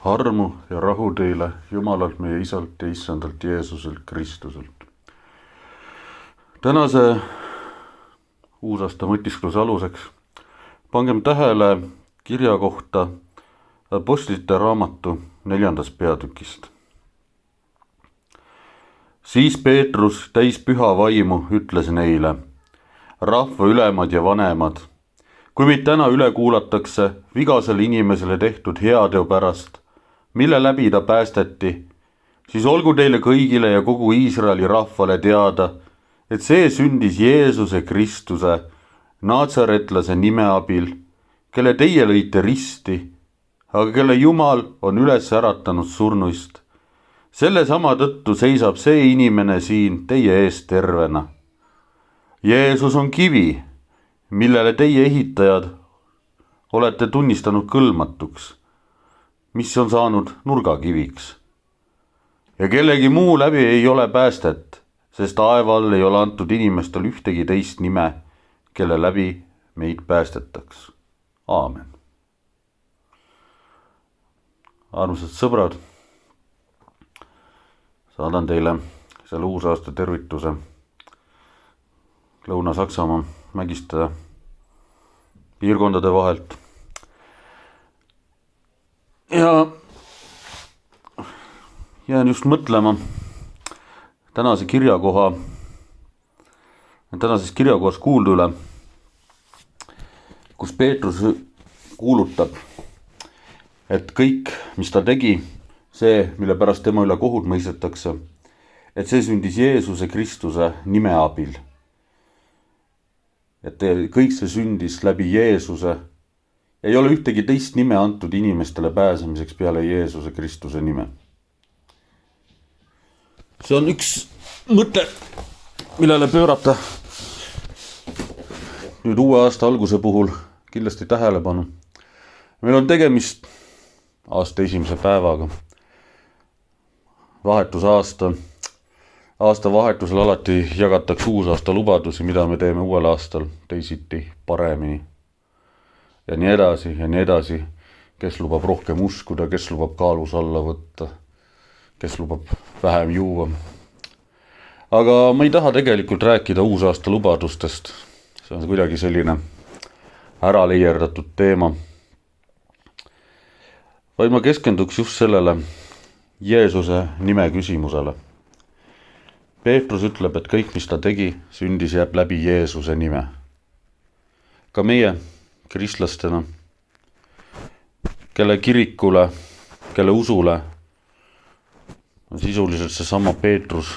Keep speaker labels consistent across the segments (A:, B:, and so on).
A: Armu ja rahu teile Jumalalt meie Isalt ja Issandalt Jeesuselt Kristuselt. Tänase uusaasta mõtiskluse aluseks pangem tähele kirja kohta Apostlite raamatu 4. peatükist. Siis Peetrus täis püha vaimu ütles neile, rahva ülemad ja vanemad, kui meid täna üle kuulatakse vigasele inimesele tehtud heateo pärast, mille läbi ta päästeti, siis olgu teile kõigile ja kogu Iisraeli rahvale teada, et see sündis Jeesuse Kristuse, Naatsaretlase nime abil, kelle teie lõite risti, aga kelle Jumal on üles äratanud surnuist. Selle sama tõttu seisab see inimene siin teie ees tervena. Jeesus on kivi, millele teie ehitajad olete tunnistanud kõlmatuks, mis on saanud nurgakiviks. Ja kellegi muu läbi ei ole päästet, sest taeval ei ole antud inimestel ühtegi teist nime, kelle läbi meid päästetaks. Aamen. Armsad sõbrad, saadan teile selle uusaasta tervituse Lõuna-Saksamaa mägiste piirkondade vahelt. Ja jään just mõtlema tänases kirjakohas kuuldu üle, kus Peetrus kuulutab, et kõik, mis ta tegi, see, mille pärast tema üle kohut mõistetakse, et see sündis Jeesuse Kristuse nime abil. Et kõik see sündis läbi Jeesuse. Ei ole ühtegi teist nime antud inimestele pääsemiseks peale Jeesuse Kristuse nime. See on üks mõte, millele pöörata nüüd uue aasta alguse puhul kindlasti tähelepanu. Meil on tegemist aasta esimese päevaga. Vahetusaasta. Aasta vahetusel alati jagatakse uusaasta lubadusi, mida me teeme uuel aastal teisiti, paremini. Ja nii edasi, kes lubab rohkem uskuda, kes lubab kaalus alla võtta, kes lubab vähem juua. Aga ma ei taha tegelikult rääkida uusaasta lubadustest. See on kuidagi selline ära leierdatud teema. Vaid ma keskenduks just sellele Jeesuse nime küsimusele. Peetrus ütleb, et kõik, mis ta tegi, sündis jääb läbi Jeesuse nime. Ka meie kristlastena, kelle kirikule, kelle usule on sisuliselt see sama Peetrus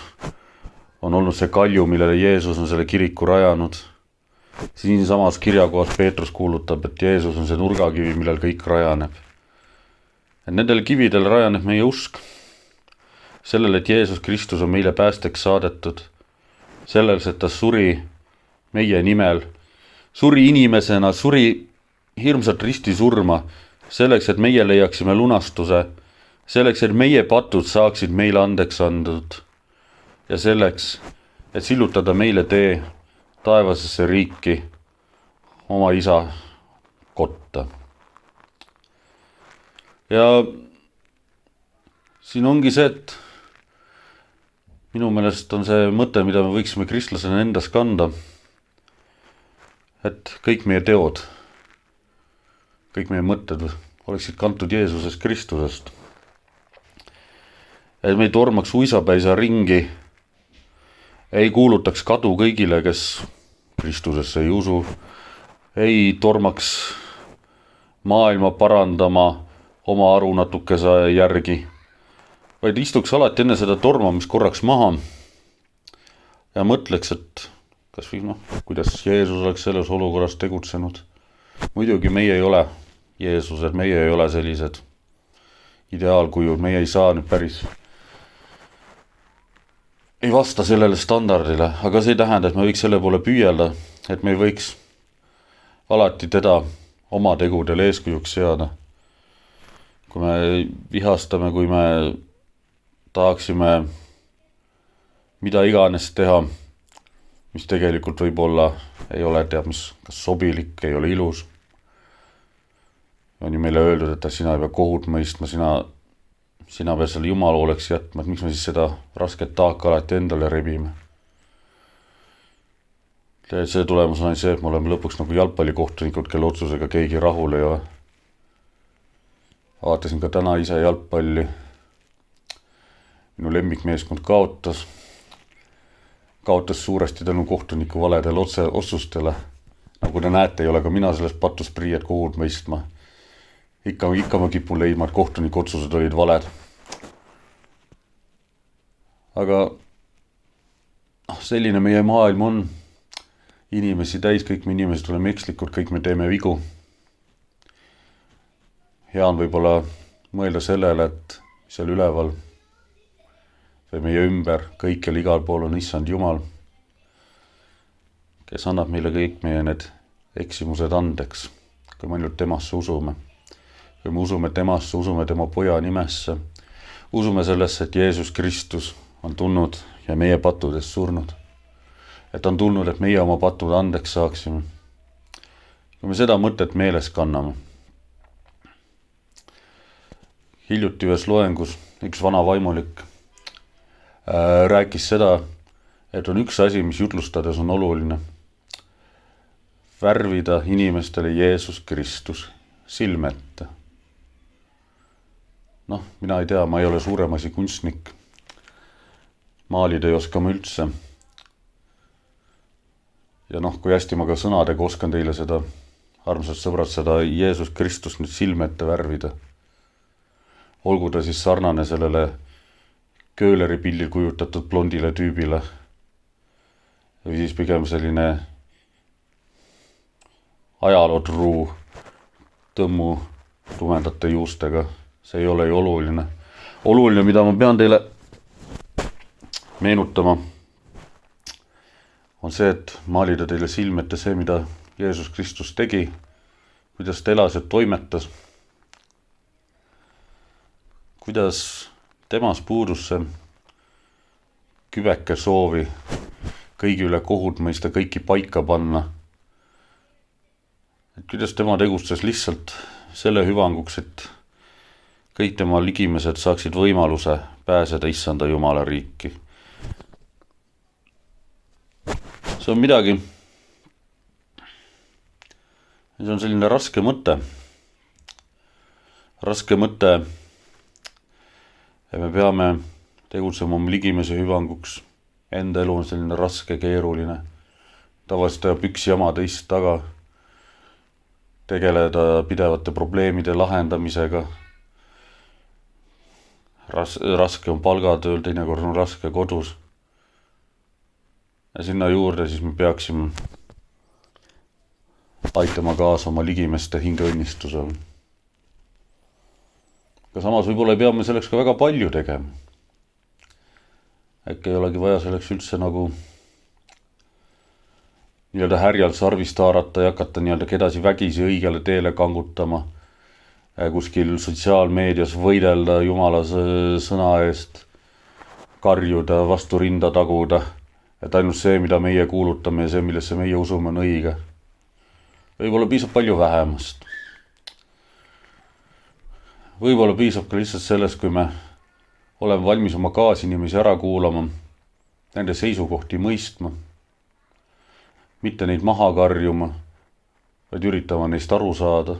A: on olnud see kalju, millele Jeesus on selle kiriku rajanud. Siin samas kirjakohas Peetrus kuulutab, et Jeesus on see nurgakivi, millel kõik rajaneb. Et nendel kividel rajaneb meie usk. Sellel, et Jeesus Kristus on meile päästeks saadetud. Sellel, et ta suri meie nimel. Suri inimesena, suri hirmsat risti surma. Selleks, et meie leiaksime lunastuse. Selleks, et meie patud saaksid meile andeks andud. Ja selleks, et sillutada meile tee taevasesse riiki oma isa kotta. Ja siin ongi see, et minu meelest on see mõte, mida me võiksime kristlasena endas kanda, et kõik meie teod, kõik meie mõtted oleksid kantud Jeesusest Kristusest. Et me ei tormaks uisapäisa ringi, ei kuulutaks kadu kõigile, kes Kristusesse ei usu, ei tormaks maailma parandama oma aru natukese järgi, vaid istuks alati enne seda tormamist korraks maha ja mõtleks, et kas või kuidas Jeesus oleks selles olukorras tegutsenud. Muidugi meie ei ole Jeesused, meie ei ole sellised ideaalkujud, meie ei saa nüüd päris, ei vasta sellele standardile, aga see ei tähenda, et me võiks selle poole püüelda, et me ei võiks alati teda oma tegudel eeskujuks seada. Kui me vihastame, kui me tahaksime mida iganes teha, mis tegelikult võib-olla ei ole kas sobilik, ei ole ilus. on ju meile öeldud, et sina ei pea kohut mõistma, sina pead selle Jumala hooleks jätma, et miks me siis seda rasket taaka alati endale rebime. See tulemus on see, et me oleme lõpuks nagu jalgpallikohtunikud, kelle otsusega keegi rahul ei ole. Vaatasin ka täna ise jalgpalli. Minu lemmikmeeskond kaotas suuresti tänu kohtuniku valedele otsustele. Nagu te näete, ei ole ka mina sellest patust priied kohut mõistma. Ikka ma kipun leidma, et kohtuniku otsused olid valed. Aga selline meie maailm on. Inimesi täis, kõik me inimesed oleme ekslikud, kõik me teeme vigu. Hea on võib-olla mõelda sellele, et seal üleval või meie ümber, kõikjal igal pool on Issand Jumal, kes annab meile kõik meie need eksimused andeks, kui me ainult temasse usume. Kui me usume temasse, usume tema poja nimesse, usume sellesse, et Jeesus Kristus on tulnud ja meie pattudes surnud. Et on tulnud, et meie oma patud andeks saaksime. Kui me seda mõtet meeles kanname. Hiljuti ühes loengus üks vana vaimulik rääkis seda, et on üks asi, mis jutlustades on oluline. Värvida inimestele Jeesus Kristus silme ette. Mina ei tea, ma ei ole suurem asi kunstnik. Maalida ei oska ma üldse. Ja kui hästi ma ka sõnadega oskan teile seda, armsad sõbrad, seda Jeesus Kristus nüüd silme ette värvida. Olgu ta siis sarnane sellele kööleri pildil kujutatud blondile tüübile. Või siis pigem selline ajalootruu tõmmu tumedate juustega. See ei ole ju oluline. Oluline, mida ma pean teile meenutama, on see, et maalida teile silme ette see, mida Jeesus Kristus tegi, kuidas ta elas ja toimetas, kuidas temas puudus see kübeke soovi kõigi üle kohut mõista, kõiki paika panna. Et kuidas tema tegustas lihtsalt selle hüvanguks, et kõik tema ligimesed saaksid võimaluse pääseda Issanda Jumala riiki. See on midagi, see on selline raske mõte, ja me peame tegutsema oma ligimese hüvanguks. Enda elu on selline raske, keeruline, tavaliselt ajab üks jama teist taga, tegeleda pidevate probleemide lahendamisega. Raske on palgatööl, teinekord on raske kodus. Ja sinna juurde siis me peaksime aitama kaasa oma ligimeste hingeõnnistusel. Aga samas võib-olla ei pea me selleks ka väga palju tegema. Äkki ei olegi vaja selleks üldse nagu nii-öelda härjalt sarvist haarata ja hakata nii-öelda kedasi vägisi õigele teele kangutama, kuskil sotsiaalmeedias võidelda Jumala sõna eest, karjuda, vastu rinda taguda. Et ainult see, mida meie kuulutame ja see, millesse meie usume, on õige. Võib-olla piisab palju vähemast. Võib-olla piisab ka lihtsalt sellest, kui me oleme valmis oma kaasinimesi ära kuulama, nende seisukohti mõistma, mitte neid maha karjuma, vaid üritama neist aru saada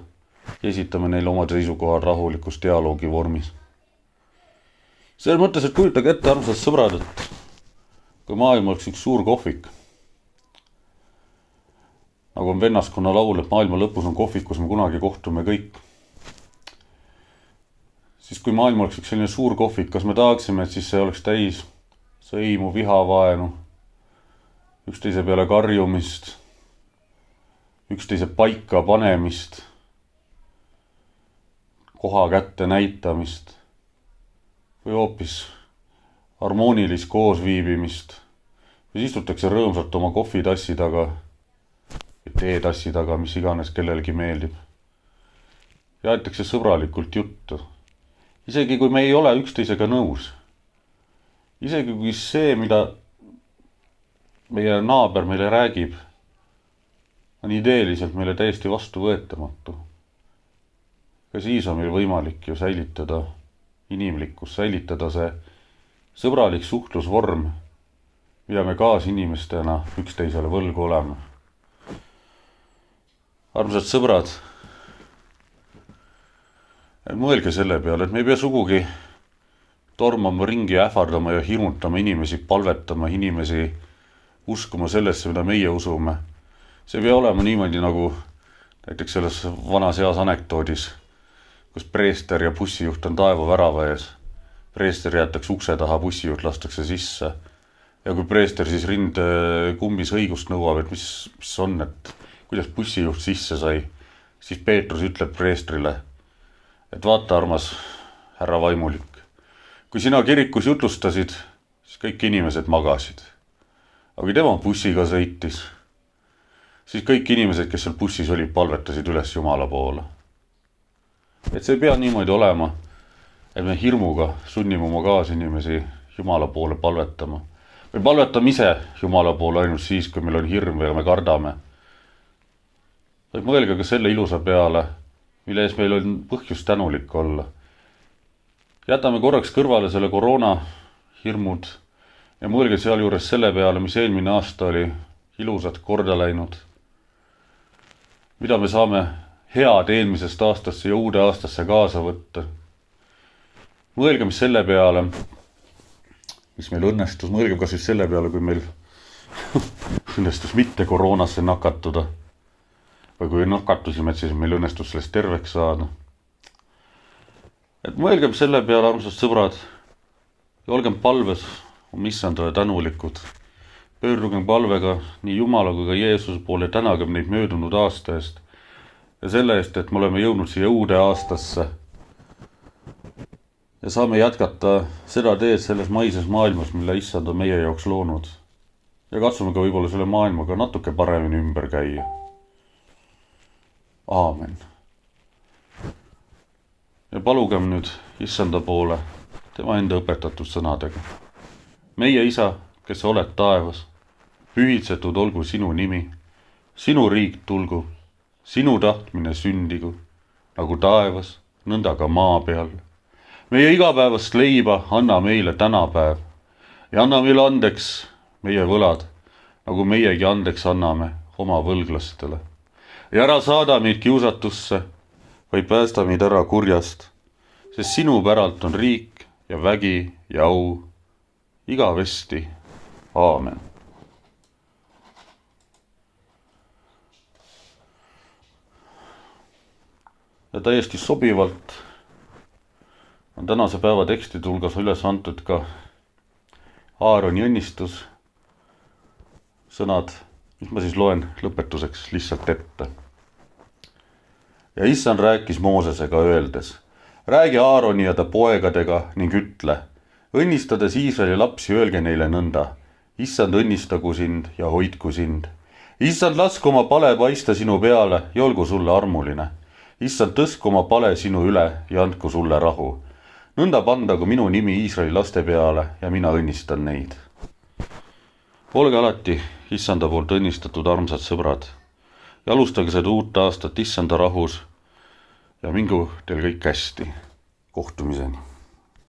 A: ja esitame neile oma seisukohad rahulikus dialoogi vormis. Selles mõttes, et kujutage ette, armsad sõbrad, et kui maailm oleks üks suur kohvik, nagu on vennaskonna laul, et maailma lõpus on kohvik, kus me kunagi kohtume kõik, siis kui maailm oleks üks selline suur kohvik, kas me tahaksime, et siis see oleks täis sõimu, vihavaenu, üksteise peale karjumist, üksteise paika panemist, koha kätte näitamist või hoopis harmoonilist koosviibimist, või istutakse rõõmsalt oma kohvitassi taga või teetassi taga, mis iganes kellelgi meeldib. Ja aetakse sõbralikult juttu. Isegi kui me ei ole üksteisega nõus. Isegi kui see, mida meie naaber meile räägib, on ideeliselt meile täiesti vastuvõetamatu. ka siis on meil võimalik ju säilitada inimlikkus, säilitada see sõbralik suhtlusvorm, mida me kaasinimestena üksteisele võlgu oleme. Armsad sõbrad, mõelge selle peale, et me ei pea sugugi tormama ringi, ähvardama ja hirmutama inimesi, palvetama inimesi, uskuma sellesse, mida meie usume. See ei pea olema niimoodi nagu näiteks selles vanas heas anekdoodis, kus preester ja bussijuht on taevavärava ees. Preester jäetakse ukse taha, bussijuht lastakse sisse. Ja kui preester siis rindekumbis õigust nõuab, et mis on, et kuidas bussijuht sisse sai, siis Peetrus ütleb preestrile, et vaata, armas härra vaimulik, kui sina kirikus jutlustasid, siis kõik inimesed magasid. Aga kui tema bussiga sõitis, siis kõik inimesed, kes seal bussis olid, palvetasid üles Jumala poole. Et see ei pea niimoodi olema, et me hirmuga sunnime oma kaasinimesi Jumala poole palvetama. Me palvetame ise Jumala poole ainult siis, kui meil on hirm ja me kardame. Vaid mõelge ka selle ilusa peale, mille ees meil on põhjus tänulik olla. Jätame korraks kõrvale selle koroona hirmud ja mõelge sealjuures selle peale, mis eelmine aasta oli ilusad korda läinud. Mida me saame head eelmisest aastasse ja uude aastasse kaasa võtta. Mõelge mis selle peale, mis meil õnnestus. Mõelge kas siis selle peale, kui meil õnnestus mitte koroonasse nakatuda. Või kui nakatusime, et siis meil õnnestus sellest terveks saada. Et mõelgem selle peale, armsad sõbrad, ja olgem palves, issandale tänulikud. Pöördugem palvega nii Jumala kui ka Jeesuse poole, tänagem neid möödunud aasta eest ja selle eest, et me oleme jõudnud siia uude aastasse ja saame jätkata seda teed selles maises maailmas, mille issand on meie jaoks loonud ja katsume ka võib-olla selle maailmaga natuke paremini ümber käia. Aamen. Ja palugem nüüd issanda poole tema enda õpetatud sõnadega. Meie isa, kes oled taevas, pühitsetud olgu sinu nimi, sinu riik tulgu, sinu tahtmine sündigu, nagu taevas, nõnda ka maa peal. Meie igapäevast leiba anna meile tänapäev ja anna meile andeks meie võlad, nagu meiegi andeks anname oma võlglastele. Ja ära saada meid kiusatusse, vaid päästa meid ära kurjast, sest sinu päralt on riik ja vägi ja au igavesti. Aamen. Ja täiesti sobivalt on tänase päeva tekstide hulgas üles antud ka Aaroni õnnistus sõnad, mis ma siis loen lõpetuseks lihtsalt ette. Ja issand rääkis Moosesega öeldes, räägi Aaroni ja ta poegadega ning ütle, õnnistades Iisraeli lapsi, öelge neile nõnda, issand õnnistagu sind ja hoidku sind. Issand lasku oma pale paista sinu peale ja olgu sulle armuline. Issand tõsku oma pale sinu üle ja andku sulle rahu. Nõnda pandagu minu nimi Iisraeli laste peale ja mina õnnistan neid. Olge alati issanda poolt õnnistatud armsad sõbrad ja alustage seda uut aastat issanda rahus ja mingu teil kõik hästi. Kohtumiseni.